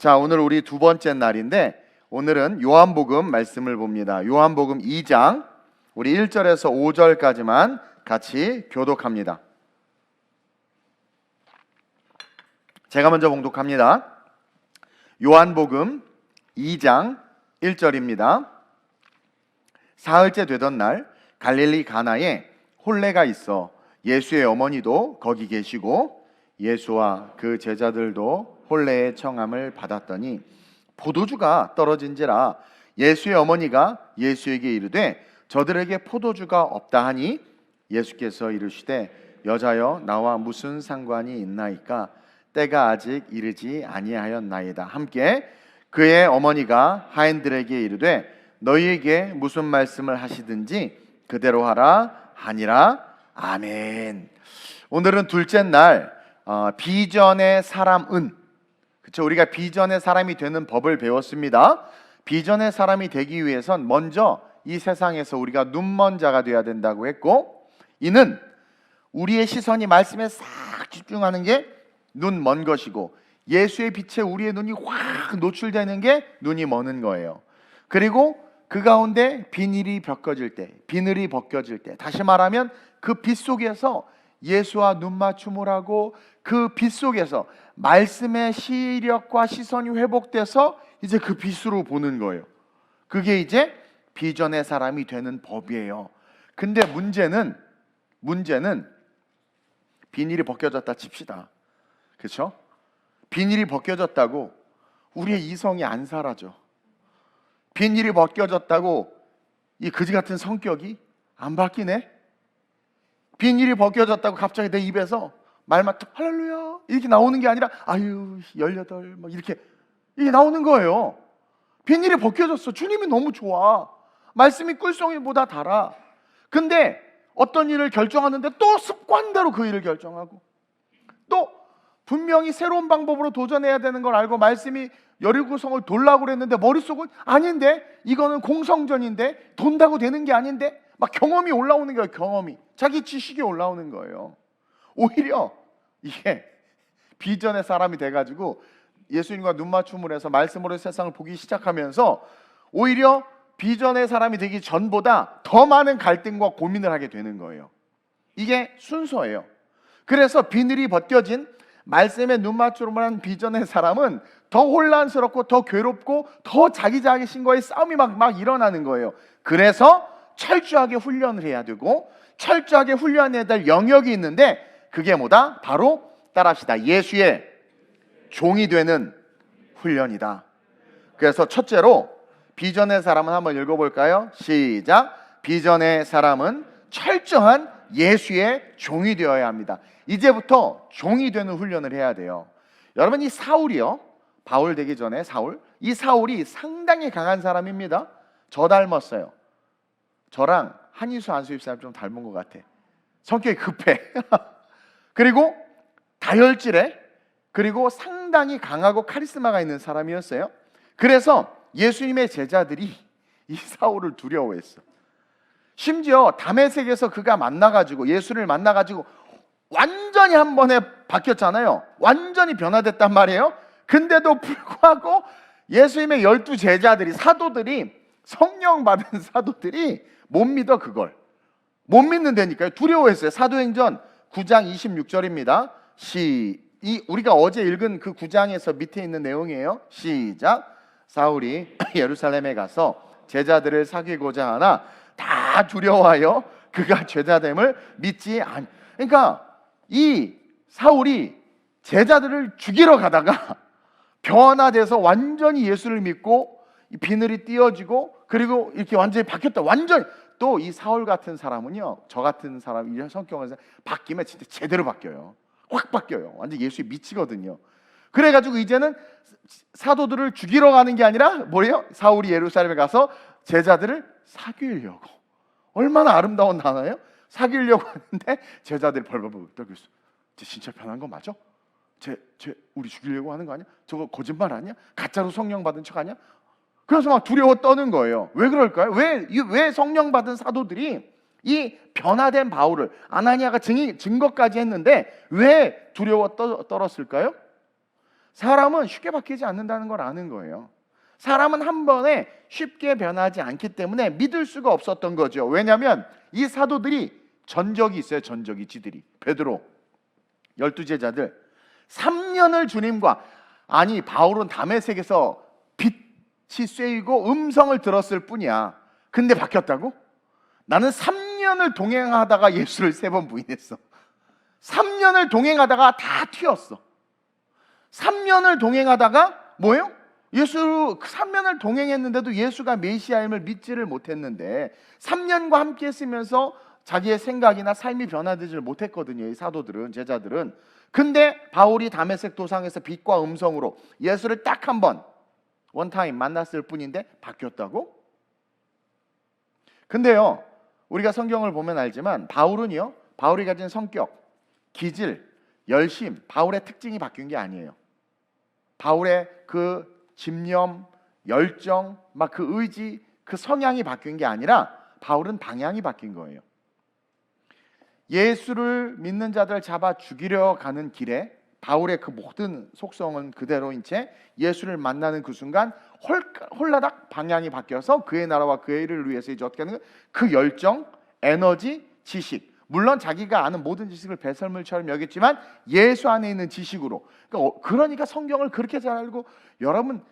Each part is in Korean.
자, 오늘 우리 두 번째 날인데 오늘은 요한복음 말씀을 봅니다. 요한복음 2장 우리 1절에서 5절까지만 같이 교독합니다. 제가 먼저 봉독합니다. 요한복음 2장 1절입니다. 사흘째 되던 날 갈릴리 가나에 혼례가 있어 예수의 어머니도 거기 계시고 예수와 그 제자들도 혼례의 청함을 받았더니 포도주가 떨어진지라 예수의 어머니가 예수에게 이르되 저들에게 포도주가 없다 하니 예수께서 이르시되 여자여 나와 무슨 상관이 있나이까 때가 아직 이르지 아니하였나이다. 함께 그의 어머니가 하인들에게 이르되 너희에게 무슨 말씀을 하시든지 그대로 하라 하니라. 아멘. 오늘은 둘째 날 비전의 사람은, 그렇죠? 우리가 비전의 사람이 되는 법을 배웠습니다. 비전의 사람이 되기 위해선 먼저 이 세상에서 우리가 눈먼 자가 되어야 된다고 했고, 이는 우리의 시선이 말씀에 싹 집중하는 게 눈 먼 것이고 예수의 빛에 우리의 눈이 확 노출되는 게 눈이 머는 거예요. 그리고 그 가운데 비늘이 벗겨질 때, 다시 말하면 그 빛 속에서 예수와 눈 맞춤을 하고 그 빛 속에서 말씀의 시력과 시선이 회복돼서 이제 그 빛으로 보는 거예요. 그게 이제 비전의 사람이 되는 법이에요. 근데 문제는 비닐이 벗겨졌다 칩시다. 그렇죠? 비닐이 벗겨졌다고 우리의 이성이 안 사라져. 비닐이 벗겨졌다고 이 그지 같은 성격이 안 바뀌네. 비닐이 벗겨졌다고 갑자기 내 입에서 말만 할렐루야 이렇게 나오는 게 아니라 아유 18 막 이렇게 이게 나오는 거예요. 비닐이 벗겨졌어. 주님이 너무 좋아. 말씀이 꿀송이보다 달아. 근데 어떤 일을 결정하는데 또 습관대로 그 일을 결정하고 또 분명히 새로운 방법으로 도전해야 되는 걸 알고 말씀이 여리고성을 돌라고 그랬는데 머릿속은 아닌데 이거는 공성전인데 돈다고 되는 게 아닌데 막 경험이 올라오는 거예요. 경험이 자기 지식이 올라오는 거예요. 오히려 이게 비전의 사람이 돼가지고 예수님과 눈 맞춤을 해서 말씀으로 세상을 보기 시작하면서 오히려 비전의 사람이 되기 전보다 더 많은 갈등과 고민을 하게 되는 거예요. 이게 순서예요. 그래서 비늘이 벗겨진 말씀에 눈 맞춤을 한 비전의 사람은 더 혼란스럽고 더 괴롭고 더 자기 자신과의 싸움이 막 일어나는 거예요. 그래서 철저하게 훈련을 해야 되고 철저하게 훈련해야 될 영역이 있는데 그게 뭐다? 바로 따라합시다. 예수의 종이 되는 훈련이다. 그래서 첫째로 비전의 사람은 한번 읽어볼까요? 시작. 비전의 사람은 철저한 예수의 종이 되어야 합니다. 이제부터 종이 되는 훈련을 해야 돼요. 여러분 이 사울이요, 바울 되기 전에 이 사울이 상당히 강한 사람입니다. 저 닮았어요. 저랑 한의수 안수입 사람 좀 닮은 것 같아. 성격이 급해. 그리고 다혈질해. 그리고 상당히 강하고 카리스마가 있는 사람이었어요. 그래서 예수님의 제자들이 이 사울을 두려워했어. 심지어 다메섹에서 그가 예수를 만나가지고 완전히 한 번에 바뀌었잖아요. 완전히 변화됐단 말이에요. 근데도 불구하고 예수님의 12 제자들이 성령 받은 사도들이 못 믿어. 그걸 못 믿는다니까요. 두려워했어요. 사도행전 9장 26절입니다 우리가 어제 읽은 그 9장에서 밑에 있는 내용이에요. 시작. 사울이 예루살렘에 가서 제자들을 사귀고자 하나 다 두려워하여 그가 제자됨을 믿지 않. 그러니까 이 사울이 제자들을 죽이러 가다가 변화돼서 완전히 예수를 믿고 비늘이 띄어지고 그리고 이렇게 완전히 바뀌었다. 완전히. 또 이 사울 같은 사람은요, 저 같은 사람 이 성격을 바뀌면 진짜 제대로 바뀌어요. 확 바뀌어요. 완전 예수에 미치거든요. 그래가지고 이제는 사도들을 죽이러 가는 게 아니라 뭐예요? 사울이 예루살렘에 가서 제자들을 사귀려고. 얼마나 아름다운 단어예요? 사귀려고 하는데 제자들이 벌벌벌 떨고 있어. 쟤 진짜 변한 거 맞아? 쟤 우리 죽이려고 하는 거 아니야? 저거 거짓말 아니야? 가짜로 성령 받은 척 아니야? 그래서 막 두려워 떠는 거예요. 왜 그럴까요? 왜 성령 받은 사도들이 이 변화된 바울을 아나니아가 증거까지 했는데 왜 두려워 떨었을까요? 사람은 쉽게 바뀌지 않는다는 걸 아는 거예요. 사람은 한 번에 쉽게 변하지 않기 때문에 믿을 수가 없었던 거죠. 왜냐하면 이 사도들이 전적이 있어요. 전적이 지들이. 베드로, 12제자들 3년을 주님과, 아니 바울은 다메섹에서 빛이 쐬이고 음성을 들었을 뿐이야. 근데 바뀌었다고? 나는 3년을 동행하다가 예수를 3번 부인했어. 3년을 동행하다가 다 튀었어. 3년을 동행하다가 뭐예요? 예수 3년을 동행했는데도 예수가 메시아임을 믿지를 못했는데 3년과 함께 했으면서 자기의 생각이나 삶이 변화되지를 못했거든요. 이 사도들은, 제자들은. 근데 바울이 다메섹 도상에서 빛과 음성으로 예수를 딱 한 번, 원타임 만났을 뿐인데 바뀌었다고? 근데요, 우리가 성경을 보면 알지만 바울은요, 바울이 가진 성격, 기질, 열심, 바울의 특징이 바뀐 게 아니에요. 바울의 그 집념, 열정, 막 그 의지, 그 성향이 바뀐 게 아니라 바울은 방향이 바뀐 거예요. 예수를 믿는 자들 잡아 죽이려 가는 길에 바울의 그 모든 속성은 그대로인 채 예수를 만나는 그 순간 홀라닥 방향이 바뀌어서 그의 나라와 그의 일을 위해서 이제 어떻게 하는 거예요? 그 열정, 에너지, 지식, 물론 자기가 아는 모든 지식을 배설물처럼 여겼지만 예수 안에 있는 지식으로, 그러니까 성경을 그렇게 잘 알고, 여러분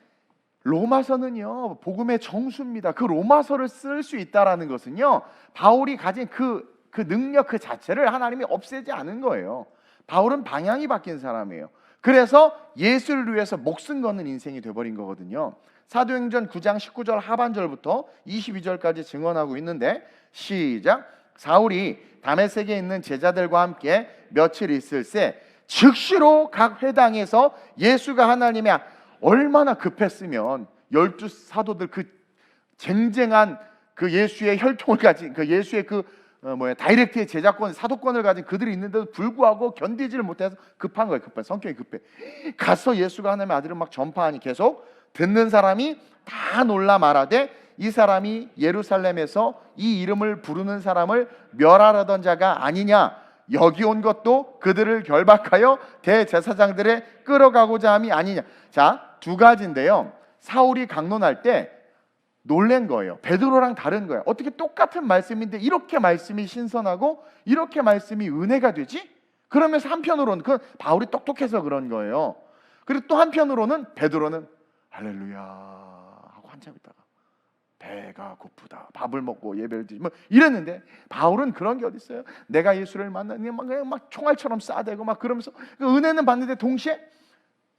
로마서는요 복음의 정수입니다. 그 로마서를 쓸 수 있다라는 것은요 바울이 가진 그 능력 그 자체를 하나님이 없애지 않은 거예요. 바울은 방향이 바뀐 사람이에요. 그래서 예수를 위해서 목숨 거는 인생이 돼버린 거거든요. 사도행전 9장 19절 하반절부터 22절까지 증언하고 있는데, 시작. 사울이 다메섹에 있는 제자들과 함께 며칠 있을 새 즉시로 각 회당에서 예수가 하나님의, 얼마나 급했으면 12사도들 그 쟁쟁한 그 예수의 혈통을 가진 그 예수의 그 다이렉트의 제자권, 사도권을 가진 그들이 있는데도 불구하고 견디지를 못해서 급한 거예요. 급해, 성격이 급해. 가서 예수가 하나님의 아들을 막 전파하니 계속 듣는 사람이 다 놀라 말하되, 이 사람이 예루살렘에서 이 이름을 부르는 사람을 멸하려던 자가 아니냐, 여기 온 것도 그들을 결박하여 대제사장들에 끌어가고자 함이 아니냐. 자, 두 가지인데요. 사울이 강론할 때 놀란 거예요. 베드로랑 다른 거예요. 어떻게 똑같은 말씀인데 이렇게 말씀이 신선하고 이렇게 말씀이 은혜가 되지? 그러면서 한편으로는 그 바울이 똑똑해서 그런 거예요. 그리고 또 한편으로는 베드로는 할렐루야 하고 한참 있다가 배가 고프다, 밥을 먹고 예배를 드리지 뭐 이랬는데, 바울은 그런 게 어디 있어요? 내가 예수를 만나니 막 총알처럼 싸대고 막 그러면서 그 은혜는 받는데 동시에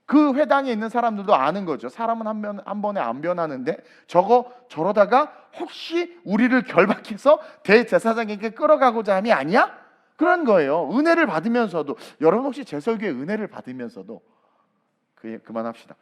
그 회당에 있는 사람들도 아는 거죠. 사람은 한 번에 안 변하는데 저러다가 혹시 우리를 결박해서 대제사장에게 끌어가고자 함이 아니야? 그런 거예요. 은혜를 받으면서도. 여러분 혹시 제 설교에 은혜를 받으면서도 그만합시다.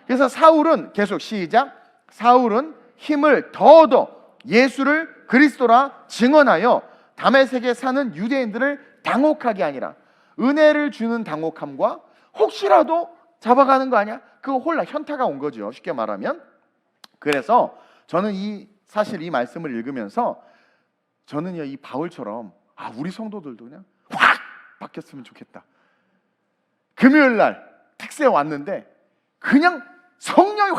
그래서 사울은 계속, 시작. 사울은 힘을 더 얻어 예수를 그리스도라 증언하여 다메섹에 사는 유대인들을 당혹하게 아니라, 은혜를 주는 당혹함과 혹시라도 잡아가는 거 아니야? 그거 현타가 온 거죠, 쉽게 말하면. 그래서 저는 사실 이 말씀을 읽으면서 저는요 이 바울처럼 우리 성도들도 그냥 확 바뀌었으면 좋겠다. 금요일날 택시에 왔는데 그냥 성령이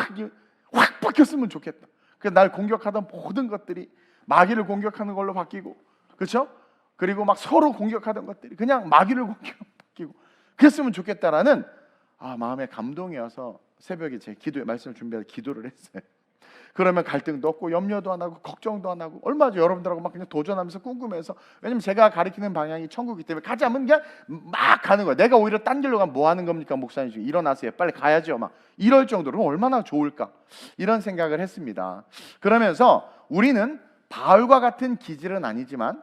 확 바뀌었으면 좋겠다. 날 공격하던 모든 것들이 마귀를 공격하는 걸로 바뀌고, 그렇죠? 그리고 막 서로 공격하던 것들이 그냥 마귀를 바뀌고 그랬으면 좋겠다라는 마음의 감동이어서 새벽에 제 기도에 말씀을 준비해서 기도를 했어요. 그러면 갈등도 없고 염려도 안 하고 걱정도 안 하고, 얼마 전 여러분들하고 막 그냥 도전하면서 궁금해서, 왜냐면 제가 가리키는 방향이 천국이기 때문에 가자면 그냥 막 가는 거예요. 내가 오히려 딴 길로 가면 뭐 하는 겁니까 목사님, 지금 일어나세요, 빨리 가야죠, 막 이럴 정도로 얼마나 좋을까, 이런 생각을 했습니다. 그러면서 우리는 바울과 같은 기질은 아니지만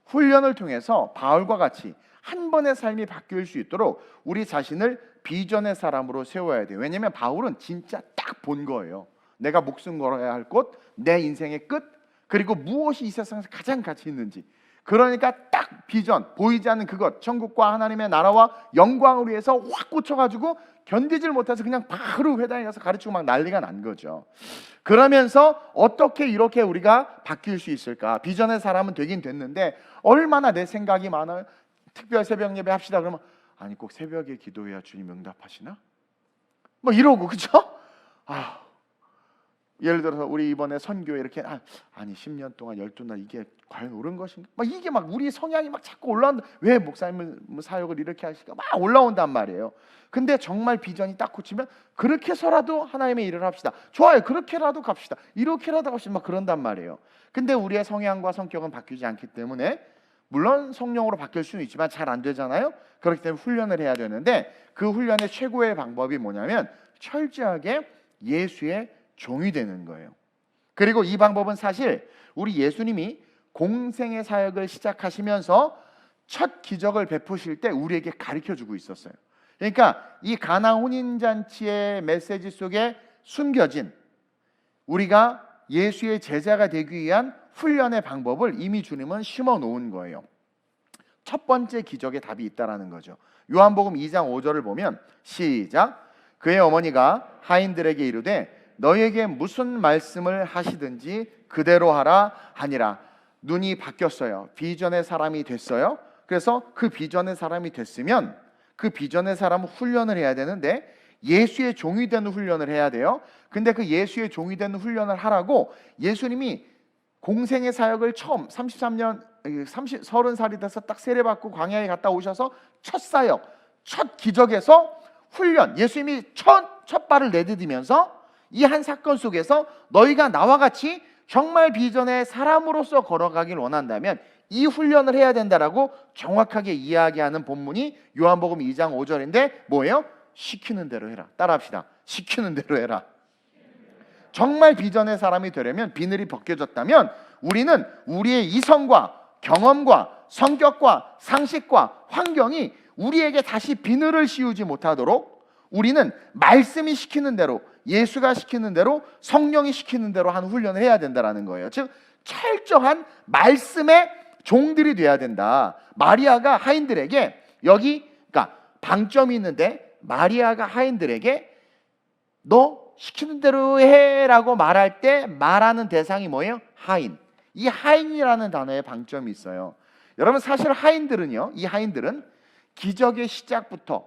훈련을 통해서 바울과 같이 한 번의 삶이 바뀔 수 있도록 우리 자신을 비전의 사람으로 세워야 돼요. 왜냐하면 바울은 진짜 딱 본 거예요. 내가 목숨 걸어야 할 곳, 내 인생의 끝, 그리고 무엇이 이 세상에서 가장 가치 있는지. 그러니까 딱 비전, 보이지 않는 그것, 천국과 하나님의 나라와 영광을 위해서 확 꽂혀가지고 견디질 못해서 그냥 바로 회당에 가서 가르치고 막 난리가 난 거죠. 그러면서 어떻게 이렇게 우리가 바뀔 수 있을까? 비전의 사람은 되긴 됐는데 얼마나 내 생각이 많아요. 특별 새벽 예배 합시다 그러면, 아니 꼭 새벽에 기도해야 주님 응답하시나? 뭐 이러고, 그죠? 아, 예를 들어서 우리 이번에 선교에 이렇게 아니 10년 동안 12날 이게 과연 옳은 것인가? 막 이게 막 우리 성향이 막 자꾸 올라온다. 왜 목사님을 사역을 이렇게 하실까? 막 올라온단 말이에요. 근데 정말 비전이 딱 꽂히면 그렇게 해서라도 하나님의 일을 합시다. 좋아요. 그렇게라도 갑시다. 이렇게라도 갑시다. 막 그런단 말이에요. 근데 우리의 성향과 성격은 바뀌지 않기 때문에 물론 성령으로 바뀔 수는 있지만 잘 안 되잖아요. 그렇기 때문에 훈련을 해야 되는데 그 훈련의 최고의 방법이 뭐냐면 철저하게 예수의 종이 되는 거예요. 그리고 이 방법은 사실 우리 예수님이 공생의 사역을 시작하시면서 첫 기적을 베푸실 때 우리에게 가르쳐주고 있었어요. 그러니까 이 가나 혼인잔치의 메시지 속에 숨겨진 우리가 예수의 제자가 되기 위한 훈련의 방법을 이미 주님은 심어 놓은 거예요. 첫 번째 기적의 답이 있다라는 거죠. 요한복음 2장 5절을 보면 시작. 그의 어머니가 하인들에게 이르되 너희에게 무슨 말씀을 하시든지 그대로 하라 하니라. 눈이 바뀌었어요. 비전의 사람이 됐어요. 그래서 그 비전의 사람이 됐으면 그 비전의 사람은 훈련을 해야 되는데 예수의 종이 되는 훈련을 해야 돼요. 근데 그 예수의 종이 되는 훈련을 하라고 예수님이 공생의 사역을 처음 33년 30살이 돼서 딱 세례받고 광야에 갔다 오셔서 첫 사역, 첫 기적에서 훈련, 예수님이 첫 발을 내디디면서 이 한 사건 속에서 너희가 나와 같이 정말 비전의 사람으로서 걸어가길 원한다면 이 훈련을 해야 된다라고 정확하게 이야기하는 본문이 요한복음 2장 5절인데 뭐예요? 시키는 대로 해라. 따라합시다. 시키는 대로 해라. 정말 비전의 사람이 되려면, 비늘이 벗겨졌다면 우리는 우리의 이성과 경험과 성격과 상식과 환경이 우리에게 다시 비늘을 씌우지 못하도록 우리는 말씀이 시키는 대로, 예수가 시키는 대로, 성령이 시키는 대로 하는 훈련을 해야 된다는 거예요. 즉 철저한 말씀의 종들이 돼야 된다. 마리아가 하인들에게 여기 그러니까 방점이 있는데 마리아가 하인들에게 너 시키는 대로 해라고 말할 때 말하는 대상이 뭐예요? 하인. 이 하인이라는 단어에 방점이 있어요. 여러분 사실 하인들은요, 이 하인들은 기적의 시작부터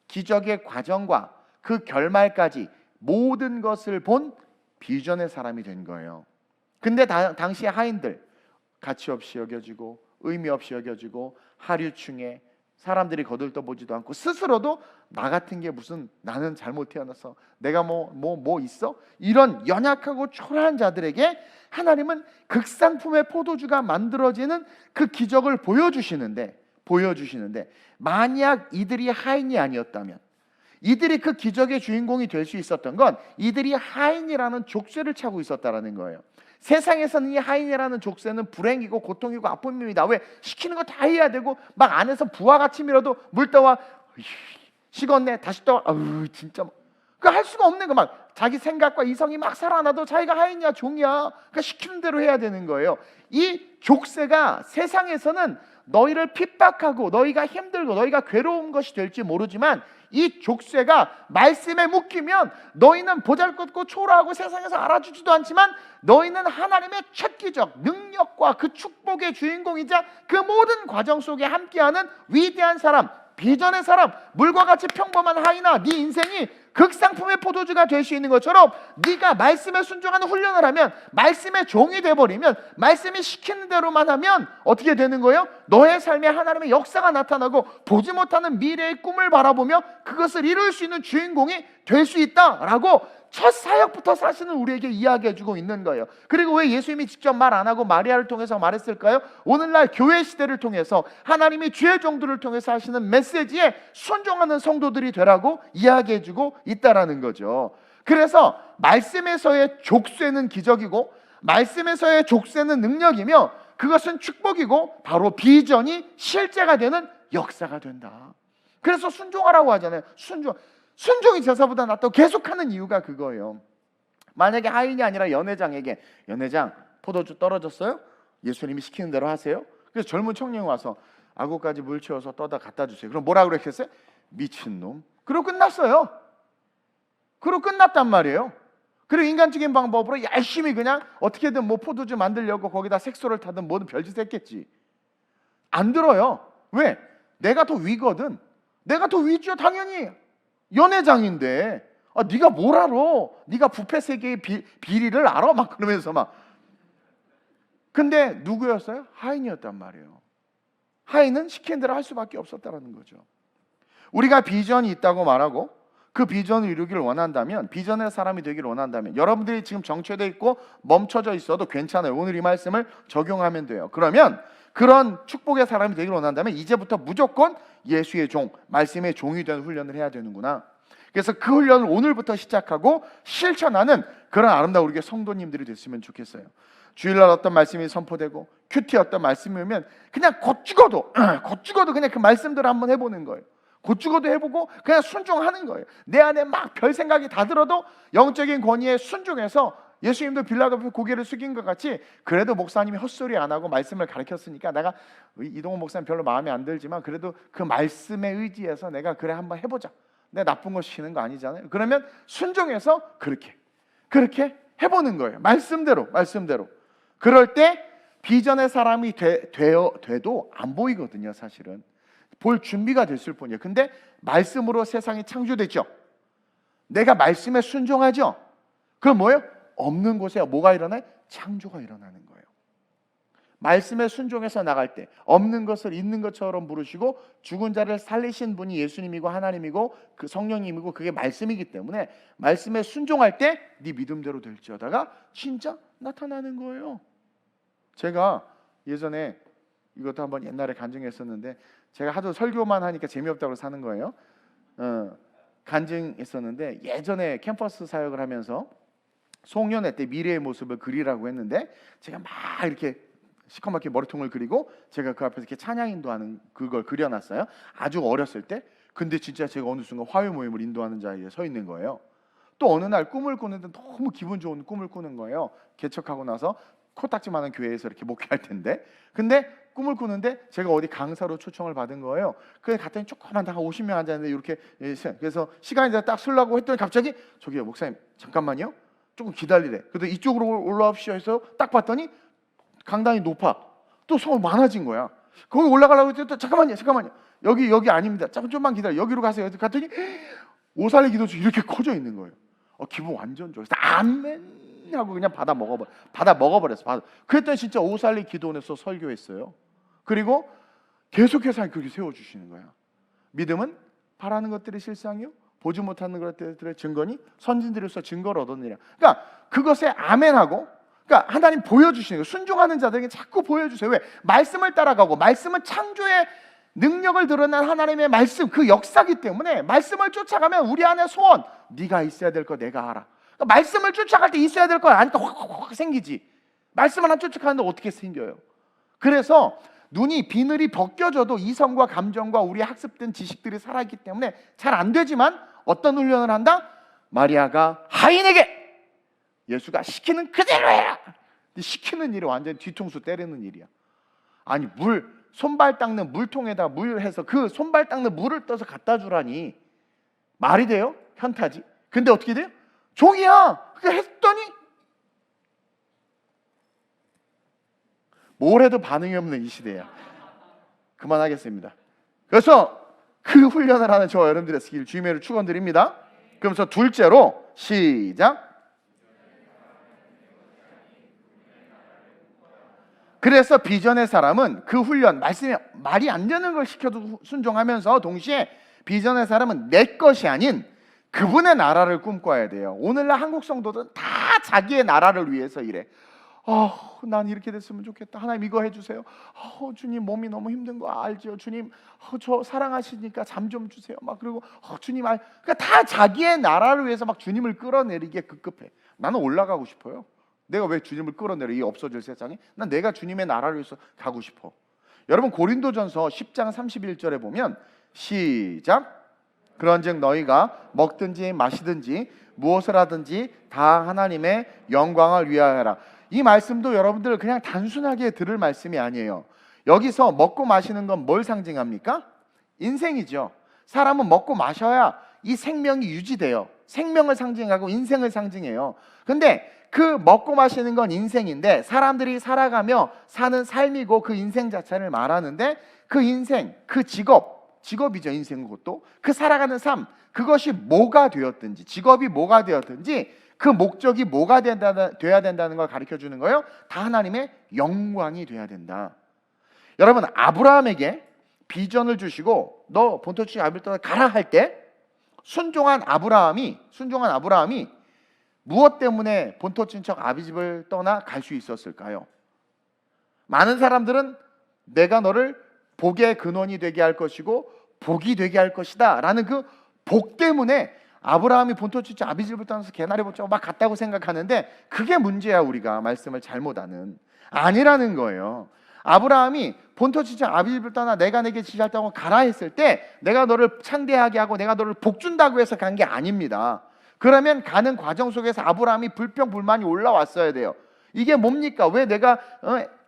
기적의 과정과 그 결말까지 모든 것을 본 비전의 사람이 된 거예요. 근데 당시 하인들 가치 없이 여겨지고 의미 없이 여겨지고 하류층에 사람들이 거들떠보지도 않고 스스로도 나 같은 게 무슨 나는 잘못 태어나서 내가 뭐 있어? 이런 연약하고 초라한 자들에게 하나님은 극상품의 포도주가 만들어지는 그 기적을 보여주시는데 만약 이들이 하인이 아니었다면, 이들이 그 기적의 주인공이 될 수 있었던 건 이들이 하인이라는 족쇄를 차고 있었다라는 거예요. 세상에서는 이 하인이라는 족쇄는 불행이고 고통이고 아픔입니다. 왜? 시키는 거 다 해야 되고 막 안에서 부하같이 밀어도 물 떠와 식었네 다시 떠와 진짜 그 할 수가 없는 거 막 자기 생각과 이성이 막 살아나도 자기가 하인이야 종이야. 그러니까 시키는 대로 해야 되는 거예요. 이 족쇄가 세상에서는 너희를 핍박하고 너희가 힘들고 너희가 괴로운 것이 될지 모르지만 이 족쇄가 말씀에 묶이면 너희는 보잘것없고 초라하고 세상에서 알아주지도 않지만 너희는 하나님의 첫 기적, 능력과 그 축복의 주인공이자 그 모든 과정 속에 함께하는 위대한 사람, 비전의 사람, 물과 같이 평범한 하인아, 네 인생이 극상품의 포도주가 될 수 있는 것처럼 네가 말씀에 순종하는 훈련을 하면, 말씀의 종이 돼버리면, 말씀이 시키는 대로만 하면 어떻게 되는 거예요? 너의 삶에 하나님의 역사가 나타나고 보지 못하는 미래의 꿈을 바라보며 그것을 이룰 수 있는 주인공이 될 수 있다라고 첫 사역부터 사실은 우리에게 이야기해주고 있는 거예요. 그리고 왜 예수님이 직접 말 안 하고 마리아를 통해서 말했을까요? 오늘날 교회 시대를 통해서 하나님이 주의 종들을 통해서 하시는 메시지에 순종하는 성도들이 되라고 이야기해주고 있다라는 거죠. 그래서 말씀에서의 족쇄는 기적이고 말씀에서의 족쇄는 능력이며 그것은 축복이고 바로 비전이 실제가 되는 역사가 된다. 그래서 순종하라고 하잖아요. 순종이 제사보다 낫다고 계속하는 이유가 그거예요. 만약에 하인이 아니라 연회장에게 연회장 포도주 떨어졌어요? 예수님이 시키는 대로 하세요. 그래서 젊은 청년이 와서 아구까지 물 채워서 떠다 갖다 주세요. 그럼 뭐라 그랬겠어요? 미친놈. 그러고 끝났어요. 그러고 끝났단 말이에요. 그리고 인간적인 방법으로 열심히 그냥 어떻게든 뭐 포도주 만들려고 거기다 색소를 타든 뭐든 별짓 했겠지. 안 들어요. 왜? 내가 더 위거든. 내가 더 위죠. 당연히 연회장인데 네가 뭘 알아? 네가 부패 세계의 비리를 알아? 막 그러면서 막. 근데 누구였어요? 하인이었단 말이에요. 하인은 시킨 대로 할 수밖에 없었다는 거죠. 우리가 비전이 있다고 말하고 그 비전을 이루기를 원한다면, 비전의 사람이 되기를 원한다면, 여러분들이 지금 정체되어 있고 멈춰져 있어도 괜찮아요. 오늘 이 말씀을 적용하면 돼요. 그러면 그런 축복의 사람이 되기를 원한다면 이제부터 무조건 예수의 종, 말씀의 종이 되는 훈련을 해야 되는구나. 그래서 그 훈련을 오늘부터 시작하고 실천하는 그런 아름다운 우리 성도님들이 됐으면 좋겠어요. 주일날 어떤 말씀이 선포되고 큐티 어떤 말씀이 오면 그냥 곧 죽어도 그냥 그 말씀대로 한번 해보는 거예요. 곧 죽어도 해보고 그냥 순종하는 거예요. 내 안에 막 별 생각이 다 들어도 영적인 권위에 순종해서, 예수님도 빌라도 앞에 고개를 숙인 것 같이, 그래도 목사님이 헛소리 안 하고 말씀을 가르쳤으니까 내가, 이동훈 목사님 별로 마음에 안 들지만 그래도 그 말씀에 의지해서 내가 그래 한번 해보자. 내가 나쁜 거 시키는 거 아니잖아요. 그러면 순종해서 그렇게 해보는 거예요. 말씀대로. 그럴 때 비전의 사람이 돼도 안 보이거든요. 사실은 볼 준비가 됐을 뿐이에요. 근데 말씀으로 세상이 창조됐죠. 내가 말씀에 순종하죠. 그럼 뭐예요? 없는 곳에 뭐가 일어나요? 창조가 일어나는 거예요. 말씀에 순종해서 나갈 때 없는 것을 있는 것처럼 부르시고 죽은 자를 살리신 분이 예수님이고 하나님이고 그 성령님이고 그게 말씀이기 때문에 말씀에 순종할 때 네 믿음대로 될지어다가 진짜 나타나는 거예요. 제가 예전에 이것도 한번 옛날에 간증했었는데, 제가 하도 설교만 하니까 재미없다고 사는 거예요. 간증했었는데, 예전에 캠퍼스 사역을 하면서 송년회 때 미래의 모습을 그리라고 했는데 제가 막 이렇게 시커멓게 머리통을 그리고 제가 그 앞에서 이렇게 찬양 인도하는 그걸 그려놨어요. 아주 어렸을 때. 근데 진짜 제가 어느 순간 화요 모임을 인도하는 자리에 서 있는 거예요. 또 어느 날 꿈을 꾸는데 너무 기분 좋은 꿈을 꾸는 거예요. 개척하고 나서 코딱지만한 교회에서 이렇게 목회할 텐데, 근데 꿈을 꾸는데 제가 어디 강사로 초청을 받은 거예요. 그래서 갔더니 조그만 한 50명 앉았는데 이렇게, 그래서 시간이 딱 쓰려고 했더니 갑자기 저기요 목사님 잠깐만요, 조금 기다리래. 그래서 이쪽으로 올라옵시오 해서 딱 봤더니 강당이 높아. 또 서 많아진 거야. 거기 올라가려고 했더니 또 잠깐만요. 여기 아닙니다. 좀만 기다려. 여기로 가세요. 갔더니 오살리 기도주 이렇게 커져 있는 거예요. 기분 완전 좋았어. 아멘 하고 그냥 받아 먹어버렸어. 그랬더니 진짜 오살리 기도원에서 설교했어요. 그리고 계속해서 그렇게 세워주시는 거야. 믿음은 바라는 것들이 실상이요, 보지 못하는 것들의 증거니 선진들로서 증거를 얻었느니라. 그러니까 그것에 아멘하고, 그러니까 하나님 보여주시는 거예요. 순종하는 자들에게 자꾸 보여주세요. 왜? 말씀을 따라가고, 말씀은 창조의 능력을 드러낸 하나님의 말씀, 그 역사기 때문에 말씀을 쫓아가면 우리 안에 소원, 네가 있어야 될 거 내가 알아. 그러니까 말씀을 쫓아갈 때 있어야 될 거 아니까 확 생기지. 말씀을 안 쫓아가는데 어떻게 생겨요? 그래서 눈이 비늘이 벗겨져도 이성과 감정과 우리 학습된 지식들이 살아있기 때문에 잘 안 되지만 어떤 훈련을 한다? 마리아가 하인에게 예수가 시키는 그대로 해라. 시키는 일이 완전 뒤통수 때리는 일이야. 아니 손발 닦는 물통에다 물 해서 그 손발 닦는 물을 떠서 갖다 주라니 말이 돼요? 현타지. 근데 어떻게 돼요? 종이야. 그게 했더니 뭘 해도 반응이 없는 이 시대야. 그만하겠습니다. 그래서 그 훈련을 하는 저와 여러분들의 스킬 주님을 축원드립니다. 그러면서 둘째로 시작. 그래서 비전의 사람은 그 훈련, 말씀이 말이 안 되는 걸 시켜도 순종하면서 동시에 비전의 사람은 내 것이 아닌 그분의 나라를 꿈꿔야 돼요. 오늘날 한국 성도들은 다 자기의 나라를 위해서 일해. 난 이렇게 됐으면 좋겠다. 하나님 이거 해주세요. 주님 몸이 너무 힘든 거 알죠. 주님 저 사랑하시니까 잠 좀 주세요. 막 그리고 주님 그러니까 다 자기의 나라를 위해서 막 주님을 끌어내리기에 급급해. 나는 올라가고 싶어요. 내가 왜 주님을 끌어내려? 이 없어질 세상에 난 내가 주님의 나라를 위해서 가고 싶어. 여러분 고린도전서 10장 31절에 보면 시작. 그런즉 너희가 먹든지 마시든지 무엇을 하든지 다 하나님의 영광을 위하여 하라. 이 말씀도 여러분들 그냥 단순하게 들을 말씀이 아니에요. 여기서 먹고 마시는 건 뭘 상징합니까? 인생이죠. 사람은 먹고 마셔야 이 생명이 유지돼요. 생명을 상징하고 인생을 상징해요. 근데 그 먹고 마시는 건 인생인데 사람들이 살아가며 사는 삶이고 그 인생 자체를 말하는데 그 인생, 그 직업, 직업이죠. 인생은 그것도. 그 살아가는 삶, 그것이 뭐가 되었든지, 직업이 뭐가 되었든지 그 목적이 뭐가 돼야 된다는 걸 가르쳐 주는 거예요. 다 하나님의 영광이 돼야 된다. 여러분, 아브라함에게 비전을 주시고 너 본토 출신 아비를 떠나 가라 할 때 순종한 아브라함이 무엇 때문에 본토 친척 아비 집을 떠나 갈 수 있었을까요? 많은 사람들은 내가 너를 복의 근원이 되게 할 것이고 복이 되게 할 것이다 라는 그 복 때문에 아브라함이 본토 친척 아비 집을 떠나서 개나리 봇자고 막 갔다고 생각하는데 그게 문제야. 우리가 말씀을 잘못 아는 아니라는 거예요. 아브라함이 본토 친척 아비 집을 떠나 내가 내게 지시할 땅으로 가라 했을 때 내가 너를 창대하게 하고 내가 너를 복 준다고 해서 간 게 아닙니다. 그러면 가는 과정 속에서 아브라함이 불평불만이 올라왔어야 돼요. 이게 뭡니까? 왜 내가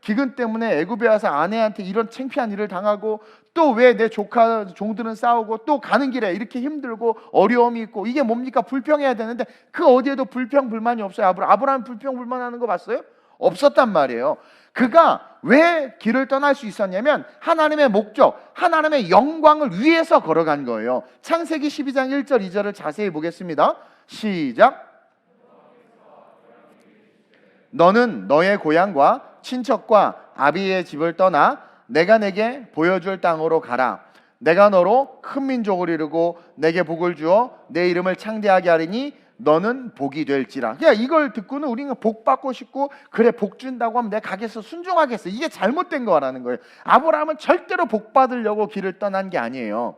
기근 때문에 애굽에 와서 아내한테 이런 창피한 일을 당하고 또 왜 내 조카 종들은 싸우고 또 가는 길에 이렇게 힘들고 어려움이 있고 이게 뭡니까? 불평해야 되는데 그 어디에도 불평불만이 없어요. 아브라함 불평불만하는 거 봤어요? 없었단 말이에요. 그가 왜 길을 떠날 수 있었냐면 하나님의 목적, 하나님의 영광을 위해서 걸어간 거예요. 창세기 12장 1절 2절을 자세히 보겠습니다. 시작. 너는 너의 고향과 친척과 아비의 집을 떠나 내가 내게 보여줄 땅으로 가라. 내가 너로 큰 민족을 이루고 내게 복을 주어 내 이름을 창대하게 하리니 너는 복이 될지라. 그냥 이걸 듣고는 우리는 복 받고 싶고 그래 복 준다고 하면 내가 가겠어 순종하겠어. 이게 잘못된 거라는 거예요. 아브라함은 절대로 복 받으려고 길을 떠난 게 아니에요.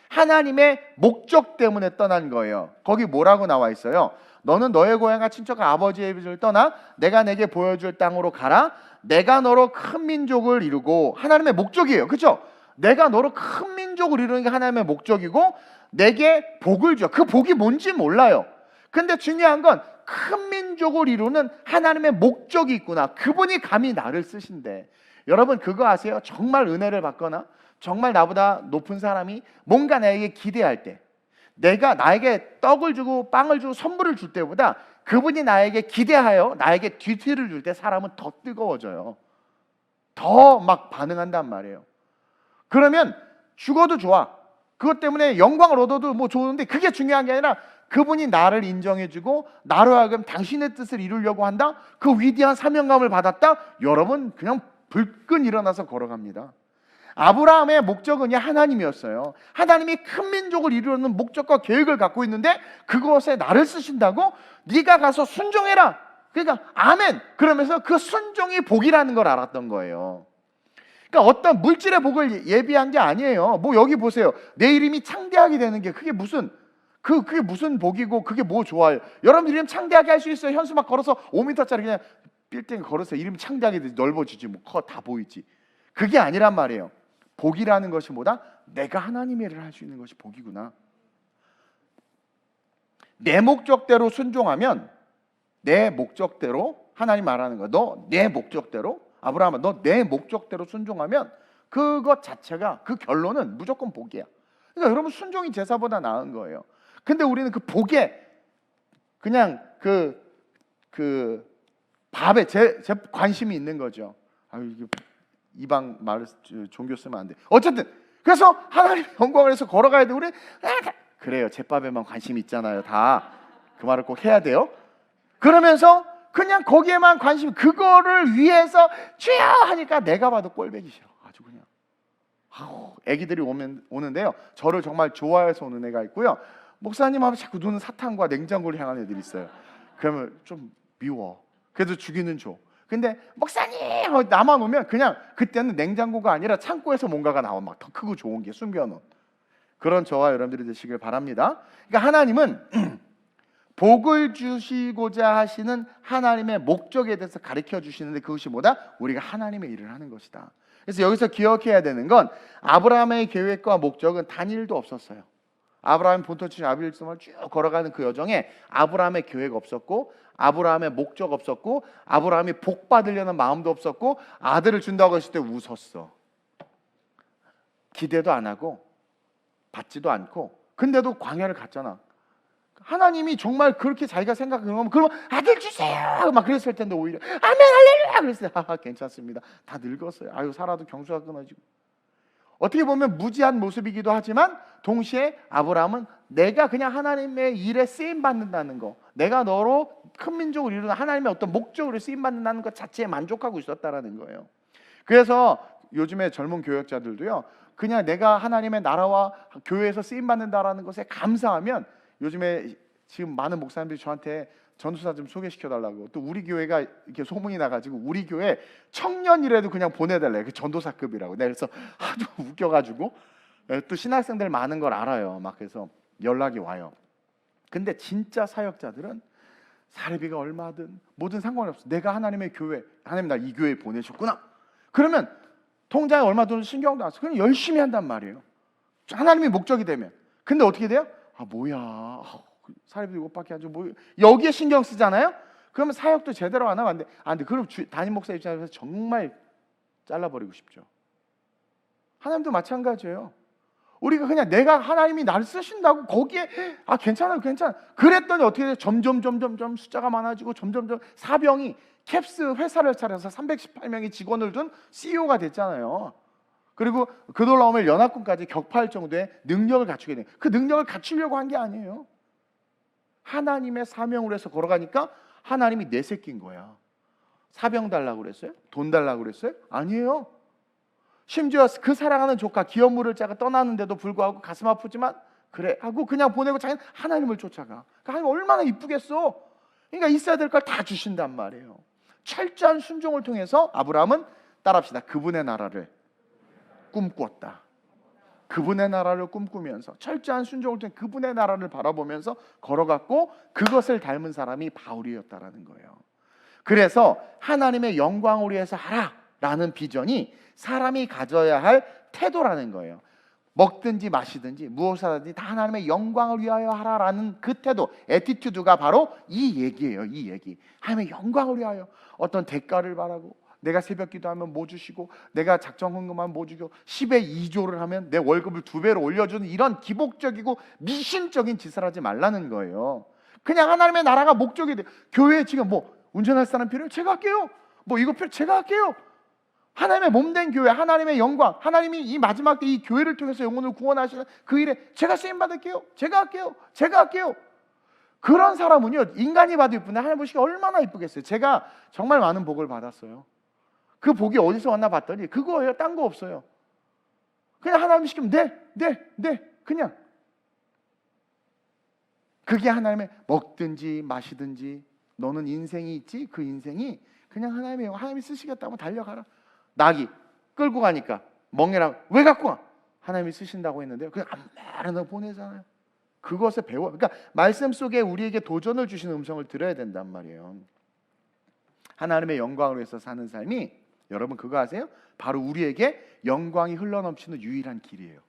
하나님의 목적 때문에 떠난 거예요. 거기 뭐라고 나와 있어요? 너는 너의 고향과 친척과 아버지의 집을 떠나 내가 내게 보여줄 땅으로 가라. 내가 너로 큰 민족을 이루고 하나님의 목적이에요. 그렇죠? 내가 너로 큰 민족을 이루는 게 하나님의 목적이고 내게 복을 줘. 그 복이 뭔지 몰라요. 근데 중요한 건 큰 민족을 이루는 하나님의 목적이 있구나. 그분이 감히 나를 쓰신대. 여러분 그거 아세요? 정말 은혜를 받거나 정말 나보다 높은 사람이 뭔가 나에게 기대할 때 내가 나에게 떡을 주고 빵을 주고 선물을 줄 때보다 그분이 나에게 기대하여 나에게 뒤틀을 줄 때 사람은 더 뜨거워져요. 더 막 반응한단 말이에요. 그러면 죽어도 좋아. 그것 때문에 영광을 얻어도 뭐 좋은데 그게 중요한 게 아니라 그분이 나를 인정해주고 나로 하여금 당신의 뜻을 이루려고 한다. 그 위대한 사명감을 받았다. 여러분 그냥 불끈 일어나서 걸어갑니다. 아브라함의 목적은 하나님이었어요. 하나님이 큰 민족을 이루는 목적과 계획을 갖고 있는데 그것에 나를 쓰신다고? 네가 가서 순종해라. 그러니까 아멘 그러면서 그 순종이 복이라는 걸 알았던 거예요. 그러니까 어떤 물질의 복을 예비한 게 아니에요. 뭐 여기 보세요. 내 이름이 창대하게 되는 게 그게 무슨 복이고 그게 뭐 좋아요. 여러분 이름 창대하게 할 수 있어요. 현수막 걸어서 5m짜리 그냥 빌딩 걸어서 이름 창대하게 넓어지지 뭐 다 보이지. 그게 아니란 말이에요. 복이라는 것이 뭐다? 내가 하나님의 일을 할 수 있는 것이 복이구나. 내 목적대로 순종하면 내 목적대로 하나님 말하는 거야. 너 내 목적대로 아브라함아 너 내 목적대로 순종하면 그것 자체가 그 결론은 무조건 복이야. 그러니까 여러분 순종이 제사보다 나은 거예요. 근데 우리는 그 복에 그냥 그 밥에 제 관심이 있는 거죠. 아유 이게 이방 말 종교 쓰면 안 돼. 어쨌든 그래서 하나님의 영광을 해서 걸어가야 돼. 우리 그래요. 제밥에만 관심 있잖아요. 다 그 말을 꼭 해야 돼요. 그러면서 그냥 거기에만 관심 그거를 위해서 주여 하니까 내가 봐도 꼴보기 싫어. 아주 그냥 애기들이 오는데요. 저를 정말 좋아해서 오는 애가 있고요. 목사님 하면 자꾸 눈은 사탕과 냉장고를 향한 애들이 있어요. 그러면 좀 미워. 그래도 주기는 줘. 근데 목사님 나만 오면 그냥 그때는 냉장고가 아니라 창고에서 뭔가가 나와 막 더 크고 좋은 게 숨겨놓은 그런 저와 여러분들이 되시길 바랍니다. 그러니까 하나님은 복을 주시고자 하시는 하나님의 목적에 대해서 가르쳐 주시는데 그것이 뭐다? 우리가 하나님의 일을 하는 것이다. 그래서 여기서 기억해야 되는 건 아브라함의 계획과 목적은 단일도 없었어요. 아브라함이 본토 출신 아비를 쭉 걸어가는 그 여정에 아브라함의 계획 없었고 아브라함의 목적 없었고 아브라함이 복 받으려는 마음도 없었고 아들을 준다고 했을 때 웃었어. 기대도 안 하고 받지도 않고 근데도 광야를 갔잖아. 하나님이 정말 그렇게 자기가 생각하는 거면 그러면 아들 주세요 막 그랬을 텐데 오히려 아멘 할렐루야 그랬어요. 괜찮습니다. 다 늙었어요. 아유 살아도 경수가 끊어지고 어떻게 보면 무지한 모습이기도 하지만 동시에 아브라함은 내가 그냥 하나님의 일에 쓰임 받는다는 거, 내가 너로 큰 민족을 이루는 하나님의 어떤 목적으로 쓰임 받는다는 것 자체에 만족하고 있었다라는 거예요. 그래서 요즘에 젊은 교역자들도요, 그냥 내가 하나님의 나라와 교회에서 쓰임 받는다라는 것에 감사하면, 요즘에 지금 많은 목사님들이 저한테 전도사 좀 소개시켜 달라고, 또 우리 교회가 이렇게 소문이 나가지고 우리 교회 청년이라도 그냥 보내달래, 그 전도사급이라고. 내가 그래서 하도 웃겨가지고, 또 신학생들 많은 걸 알아요. 막 그래서 연락이 와요. 근데 진짜 사역자들은 사례비가 얼마든 뭐든 상관이 없어. 내가 하나님의 교회, 하나님 나 이 교회에 보내셨구나, 그러면 통장에 얼마 돈 신경도 안 써. 그냥 열심히 한단 말이에요, 하나님의 목적이 되면. 근데 어떻게 돼요? 뭐야, 사례비 이것밖에 안 줘, 뭐 여기에 신경 쓰잖아요. 그러면 사역도 제대로 안 하면 안 돼. 근데 그럼 담임 목사 입장에서 정말 잘라버리고 싶죠. 하나님도 마찬가지예요. 우리가 그냥 내가 하나님이 나를 쓰신다고 거기에 괜찮아요, 괜찮아. 그랬더니 어떻게 돼? 점점 숫자가 많아지고 점점 사병이 캡스 회사를 차려서 318명의 직원을 둔 CEO가 됐잖아요. 그리고 그 놀라움을 연합군까지 격파할 정도의 능력을 갖추게 돼. 그 능력을 갖추려고 한 게 아니에요. 하나님의 사명으로 해서 걸어가니까 하나님이 내 새끼인 거야. 사병 달라고 그랬어요? 돈 달라고 그랬어요? 아니에요. 심지어 그 사랑하는 조카 기업 물을 자가 떠나는데도 불구하고 가슴 아프지만 그래 하고 그냥 보내고 자기는 하나님을 쫓아가. 하나님 얼마나 이쁘겠어. 그러니까 있어야 될 걸 다 주신단 말이에요. 철저한 순종을 통해서 아브라함은, 따라합시다, 그분의 나라를 꿈꿨다. 그분의 나라를 꿈꾸면서 철저한 순종을 통해 그분의 나라를 바라보면서 걸어갔고, 그것을 닮은 사람이 바울이었다라는 거예요. 그래서 하나님의 영광을 위해서 하라라는 비전이 사람이 가져야 할 태도라는 거예요. 먹든지 마시든지 무엇을 하든지 다 하나님의 영광을 위하여 하라라는 그 태도, 에티튜드가 바로 이 얘기예요. 이 얘기, 하나님의 영광을 위하여. 어떤 대가를 바라고, 내가 새벽 기도하면 뭐 주시고, 내가 작정 헌금하면 뭐 주고, 10의 2조를 하면 내 월급을 2배로 올려주는 이런 기복적이고 미신적인 짓을 하지 말라는 거예요. 그냥 하나님의 나라가 목적이 돼. 교회에 지금 뭐 운전할 사람 필요해요? 제가 할게요. 뭐 이거 필요? 제가 할게요. 하나님의 몸된 교회, 하나님의 영광, 하나님이 이 마지막 때 이 교회를 통해서 영혼을 구원하시는 그 일에 제가 쓰임 받을게요. 제가 할게요. 그런 사람은요, 인간이 봐도 이쁜데 하나님 보시기 얼마나 이쁘겠어요. 제가 정말 많은 복을 받았어요. 그 복이 어디서 왔나 봤더니 그거예요. 딴 거 없어요. 그냥 하나님 시키면 네 그냥. 그게 하나님의 먹든지 마시든지, 너는 인생이 있지, 그 인생이 그냥 하나님이 쓰시겠다고 달려가라. 낙이 끌고 가니까 멍에랑 왜 갖고 가? 하나님이 쓰신다고 했는데요, 그냥 아무나 보내잖아요. 그것을 배워. 그러니까 말씀 속에 우리에게 도전을 주시는 음성을 들어야 된단 말이에요. 하나님의 영광을 위해서 사는 삶이, 여러분 그거 아세요? 바로 우리에게 영광이 흘러넘치는 유일한 길이에요.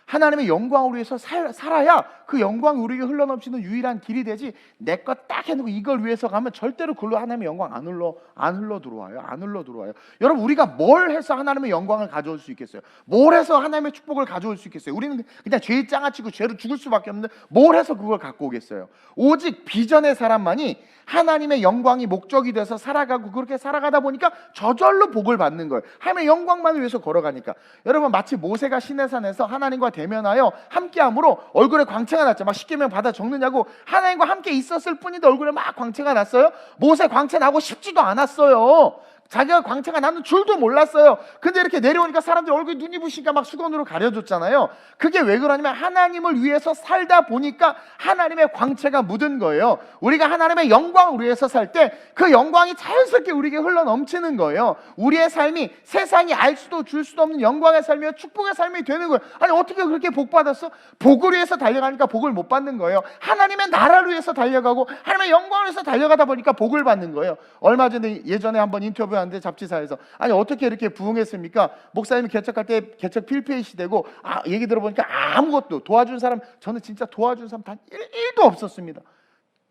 하나님의 영광을 위해서 살아야 그 영광이 우리에게 흘러넘치는 유일한 길이 되지, 내 거 딱 해놓고 이걸 위해서 가면 절대로 그걸로 하나님의 영광 안 흘러 들어와요. 여러분, 우리가 뭘 해서 하나님의 영광을 가져올 수 있겠어요? 뭘 해서 하나님의 축복을 가져올 수 있겠어요? 우리는 그냥 죄에 장아치고 죄로 죽을 수밖에 없는데 뭘 해서 그걸 갖고 오겠어요? 오직 비전의 사람만이 하나님의 영광이 목적이 돼서 살아가고, 그렇게 살아가다 보니까 저절로 복을 받는 거예요. 하나님의 영광만을 위해서 걸어가니까. 여러분, 마치 모세가 시내산에서 하나님과 대면하여 함께함으로 얼굴에 광채가 났죠. 막 십계명 받아 적느냐고, 하나님과 함께 있었을 뿐인데 얼굴에 막 광채가 났어요? 모세 광채 나고 싶지도 않았어요. 자기가 광채가 나는 줄도 몰랐어요. 근데 이렇게 내려오니까 사람들 얼굴이 눈이 부시니까 막 수건으로 가려줬잖아요. 그게 왜 그러냐면 하나님을 위해서 살다 보니까 하나님의 광채가 묻은 거예요. 우리가 하나님의 영광을 위해서 살 때 그 영광이 자연스럽게 우리에게 흘러넘치는 거예요. 우리의 삶이 세상이 알 수도 줄 수도 없는 영광의 삶이며 축복의 삶이 되는 거예요. 아니, 어떻게 그렇게 복 받았어? 복을 위해서 달려가니까 복을 못 받는 거예요. 하나님의 나라를 위해서 달려가고 하나님의 영광을 위해서 달려가다 보니까 복을 받는 거예요. 얼마 전에 예전에 한번 인터뷰하는데 잡지사에서, 아니 어떻게 이렇게 부흥했습니까? 목사님이 개척할 때 개척 필페이시 되고, 얘기 들어보니까 아무것도 도와준 사람, 저는 진짜 도와준 사람 단 1도 없었습니다.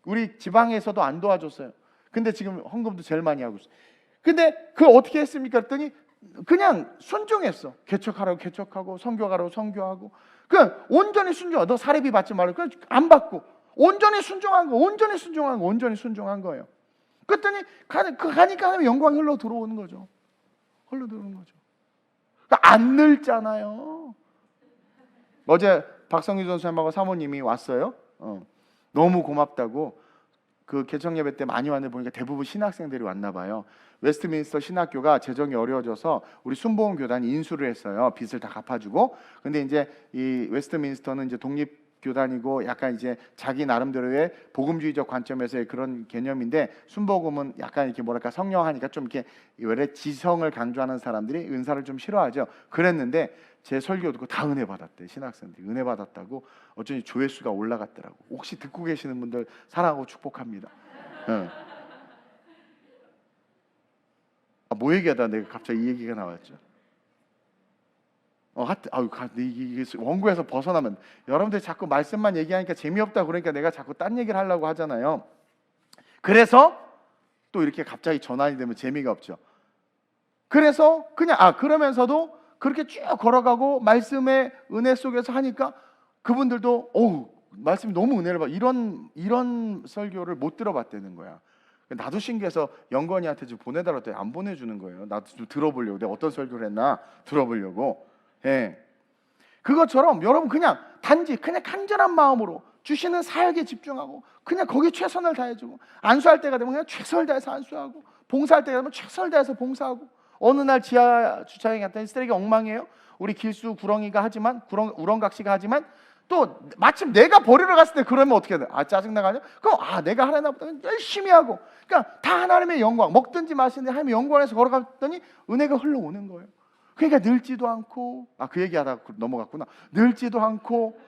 우리 지방에서도 안 도와줬어요. 근데 지금 헌금도 제일 많이 하고 있어요. 근데 그걸 어떻게 했습니까? 그랬더니 그냥 순종했어. 개척하라고 개척하고, 선교하라고 선교하고, 그냥 온전히 순종하고, 너 사례비 받지 말고, 그냥 안 받고 온전히 순종한 거예요. 그랬더니 가니까 하나님의 영광이 흘러 들어오는 거죠. 그러니까 안 늙잖아요. 어제 박성규 전수님하고 사모님이 왔어요. 너무 고맙다고. 그 개청 예배 때 많이 왔는데 보니까 대부분 신학생들이 왔나 봐요. 웨스트민스터 신학교가 재정이 어려워져서 우리 순복음 교단이 인수를 했어요. 빚을 다 갚아주고. 근데 이제 이 웨스트민스터는 이제 독립 교단이고 약간 이제 자기 나름대로의 복음주의적 관점에서의 그런 개념인데, 순복음은 약간 이렇게 뭐랄까 성령하니까 좀 이렇게 원래 지성을 강조하는 사람들이 은사를 좀 싫어하죠. 그랬는데 제 설교 듣고 다 은혜 받았대. 신학생들이 은혜 받았다고. 어쩐지 조회수가 올라갔더라고. 혹시 듣고 계시는 분들 사랑하고 축복합니다. 뭐 얘기하다 내가 갑자기 이 얘기가 나왔죠. 이게 원고에서 벗어나면 여러분들이 자꾸 말씀만 얘기하니까 재미없다 그러니까 내가 자꾸 딴 얘기를 하려고 하잖아요. 그래서 또 이렇게 갑자기 전환이 되면 재미가 없죠. 그래서 그냥 그러면서도 그렇게 쭉 걸어가고 말씀의 은혜 속에서 하니까 그분들도 말씀이 너무 은혜를 받아. 이런 설교를 못 들어봤다는 거야. 나도 신기해서 영건이한테 좀 보내달라고 했더니 안 보내주는 거예요. 나도 좀 들어보려고. 내가 어떤 설교를 했나 들어보려고. 예. 그것처럼 여러분 그냥 단지 그냥 간절한 마음으로 주시는 사역에 집중하고 그냥 거기에 최선을 다해주고, 안수할 때가 되면 그냥 최선을 다해서 안수하고, 봉사할 때가 되면 최선을 다해서 봉사하고. 어느 날 지하 주차장에 갔더니 쓰레기 엉망이에요. 우리 길수 구렁이가 하지만 우렁각시가 하지만 또 마침 내가 버리러 갔을 때 그러면 어떻게 돼? 짜증나가냐? 그럼 내가 하려나 보다 열심히 하고. 그러니까 다 하나님의 영광, 먹든지 마시든지 하나님의 영광에서 걸어갔더니 은혜가 흘러오는 거예요. 그러니까 늙지도 않고, 그 얘기하다가 넘어갔구나. 늙지도 않고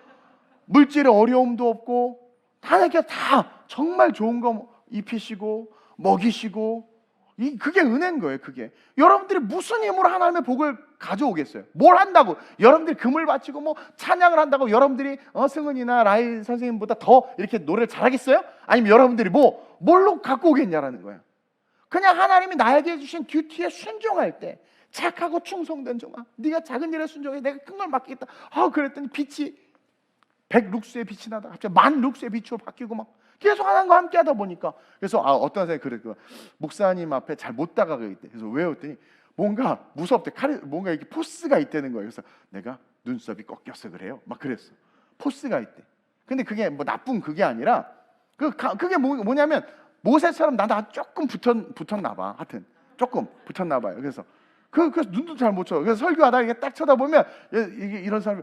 물질의 어려움도 없고 하나님께 다 정말 좋은 거 입히시고 먹이시고, 그게 은혜인 거예요. 그게 여러분들이 무슨 힘으로 하나님의 복을 가져오겠어요? 뭘 한다고? 여러분들이 금을 바치고 뭐 찬양을 한다고 여러분들이 승은이나 라이 선생님보다 더 이렇게 노래를 잘하겠어요? 아니면 여러분들이 뭘로 갖고 오겠냐라는 거예요. 그냥 하나님이 나에게 해주신 듀티에 순종할 때 착하고 충성된 종아, 네가 작은 일에 순종해 내가 큰 걸 맡기겠다. 그랬더니 빛이 100룩스의 빛이 나다 갑자기 1000룩스의 빛으로 바뀌고 막 계속 하나님과 함께 하다 보니까. 그래서 어떤 사람이 그랬거든. 목사님 앞에 잘 못 다가가겠대. 그래서 왜요? 했더니 뭔가 무섭대. 뭔가 이렇게 포스가 있다는 거예요. 그래서 내가 눈썹이 꺾여서 그래요. 막 그랬어. 포스가 있대. 근데 그게 뭐 나쁜 그게 아니라 그게 뭐냐면 모세처럼 나 조금 붙었나 봐. 하여튼 조금 붙었나 봐요. 그래서 그래서 눈도 잘 못 쳐. 그래서 설교하다가 이게 딱 쳐다보면 이게 이런 사람이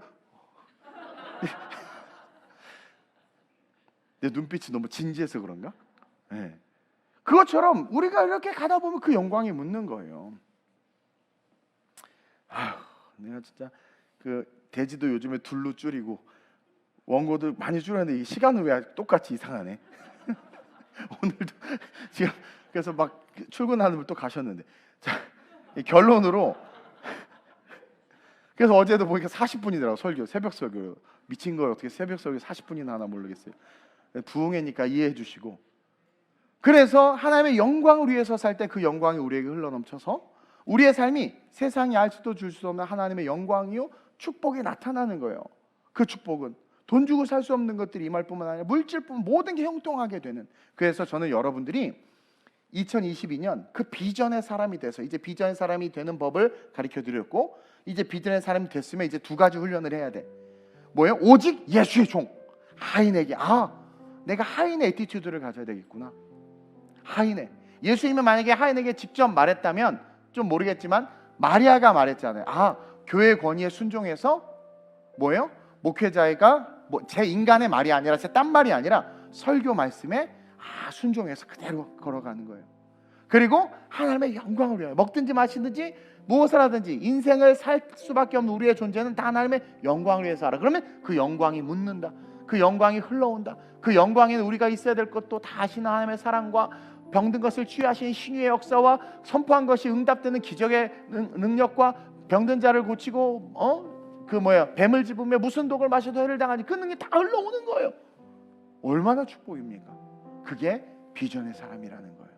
내 눈빛이 너무 진지해서 그런가? 네. 그것처럼 우리가 이렇게 가다 보면 그 영광이 묻는 거예요. 내가 진짜 대지도 요즘에 둘로 줄이고 원고도 많이 줄였는데 이 시간은 왜 똑같이 이상하네. 오늘도 지금 그래서 막 출근하는 분 또 가셨는데, 자, 결론으로 그래서 어제도 보니까 40분이더라고 설교, 새벽 설교. 미친 걸 어떻게 새벽 설교 40분이나 하나 모르겠어요. 부흥회니까 이해해 주시고. 그래서 하나님의 영광을 위해서 살 때 그 영광이 우리에게 흘러넘쳐서 우리의 삶이 세상이 알 수도 줄 수 없는 하나님의 영광이요 축복이 나타나는 거예요. 그 축복은 돈 주고 살 수 없는 것들이 임할 뿐만 아니라 물질뿐 모든 게 형통하게 되는. 그래서 저는 여러분들이 2022년 그 비전의 사람이 돼서, 이제 비전의 사람이 되는 법을 가르쳐 드렸고, 이제 비전의 사람이 됐으면 이제 두 가지 훈련을 해야 돼. 뭐예요? 오직 예수의 종, 하인에게. 내가 하인의 애티튜드를 가져야 되겠구나. 하인의, 예수님은 만약에 하인에게 직접 말했다면 좀 모르겠지만 마리아가 말했잖아요. 교회 권위에 순종해서 뭐예요? 목회자가 제 인간의 말이 아니라 제 딴 말이 아니라 설교 말씀에 순종해서 그대로 걸어가는 거예요. 그리고 하나님의 영광을 위하여 먹든지 마시든지 무엇을 하든지 인생을 살 수밖에 없는 우리의 존재는 다 하나님의 영광을 위해서 하라. 그러면 그 영광이 묻는다. 그 영광이 흘러온다. 그 영광에는 우리가 있어야 될 것도 다 아시는 하나님의 사랑과 병든 것을 치유하시는 신유의 역사와 선포한 것이 응답되는 기적의 능력과 병든 자를 고치고 뱀을 집으며 무슨 독을 마셔도 해를 당하니 그 능력이 다 흘러오는 거예요. 얼마나 축복입니까? 그게 비전의 사람이라는 거예요.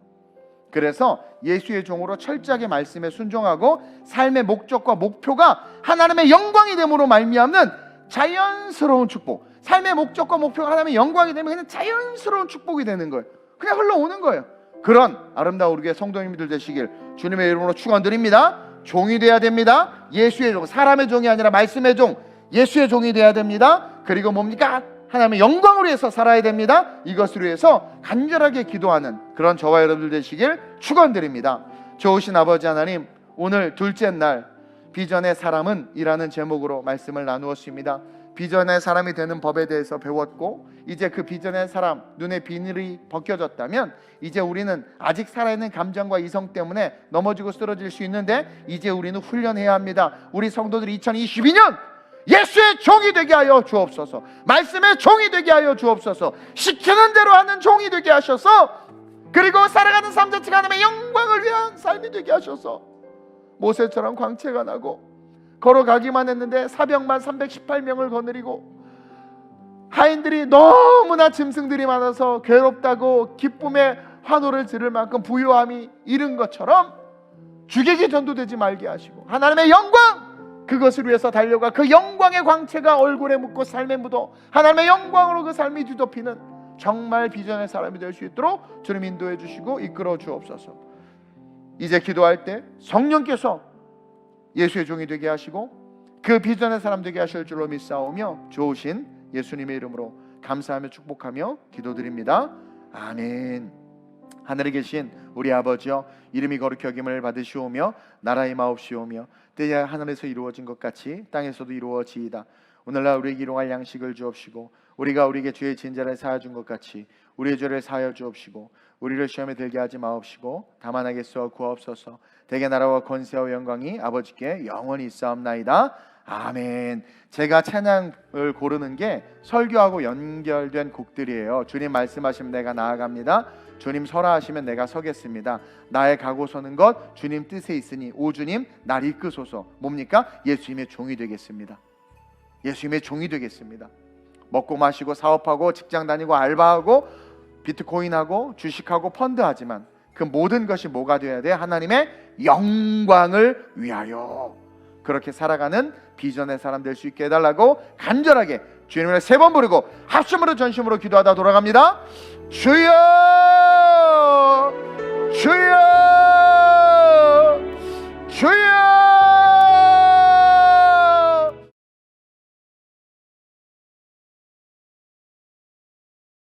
그래서 예수의 종으로 철저하게 말씀에 순종하고 삶의 목적과 목표가 하나님의 영광이 됨으로 말미암는 자연스러운 축복. 삶의 목적과 목표가 하나님의 영광이 되면 그냥 자연스러운 축복이 되는 거예요. 그냥 흘러오는 거예요. 그런 아름다운 우리의 성도님들 되시길 주님의 이름으로 축원드립니다. 종이 돼야 됩니다. 예수의 종, 사람의 종이 아니라 말씀의 종, 예수의 종이 돼야 됩니다. 그리고 뭡니까? 하나님의 영광을 위해서 살아야 됩니다. 이것을 위해서 간절하게 기도하는 그런 저와 여러분들 되시길 축원드립니다. 좋으신 아버지 하나님, 오늘 둘째 날 비전의 사람은 이라는 제목으로 말씀을 나누었습니다. 비전의 사람이 되는 법에 대해서 배웠고, 이제 그 비전의 사람 눈에 비늘이 벗겨졌다면 이제 우리는 아직 살아있는 감정과 이성 때문에 넘어지고 쓰러질 수 있는데, 이제 우리는 훈련해야 합니다. 우리 성도들이 2022년 예수의 종이 되게 하여 주옵소서. 말씀의 종이 되게 하여 주옵소서. 시키는 대로 하는 종이 되게 하셔서, 그리고 살아가는 삶 자체가 하나님의 영광을 위한 삶이 되게 하셔서, 모세처럼 광채가 나고 걸어가기만 했는데 사병만 318명을 거느리고, 하인들이 너무나 짐승들이 많아서 괴롭다고 기쁨의 환호를 지를 만큼 부요함이 이른 것처럼 주객이 전도되지 말게 하시고, 하나님의 영광, 그것을 위해서 달려가 그 영광의 광채가 얼굴에 묻고 삶에 묻어 하나님의 영광으로 그 삶이 뒤덮이는 정말 비전의 사람이 될 수 있도록 주님 인도해 주시고 이끌어 주옵소서. 이제 기도할 때 성령께서 예수의 종이 되게 하시고 그 비전의 사람 되게 하실 줄로 믿사오며, 좋으신 예수님의 이름으로 감사하며 축복하며 기도드립니다. 아멘. 하늘에 계신 우리 아버지여, 이름이 거룩히 여김을 받으시오며 나라의 마옵시오며 때에 하늘에서 이루어진 것 같이 땅에서도 이루어지이다. 오늘날 우리에게 일용할 양식을 주옵시고, 우리가 우리에게 죄의 진자를 사하여 준 것 같이 우리의 죄를 사하여 주옵시고, 우리를 시험에 들게 하지 마옵시고 다만 하겠소 구하옵소서. 대개 나라와 권세와 영광이 아버지께 영원히 있사옵나이다. 아멘. 제가 찬양을 고르는 게 설교하고 연결된 곡들이에요. 주님 말씀하시면 내가 나아갑니다. 주님 서라 하시면 내가 서겠습니다. 나의 가고 서는 것 주님 뜻에 있으니 오 주님 날 이끄소서. 뭡니까? 예수님의 종이 되겠습니다. 예수님의 종이 되겠습니다. 먹고 마시고 사업하고 직장 다니고 알바하고 비트코인하고 주식하고 펀드하지만 그 모든 것이 뭐가 되어야 돼? 하나님의 영광을 위하여. 그렇게 살아가는 비전의 사람 될 수 있게 해달라고 간절하게 주님을 3번 부르고 합심으로 전심으로 기도하다 돌아갑니다. 주여, 주여, 주여.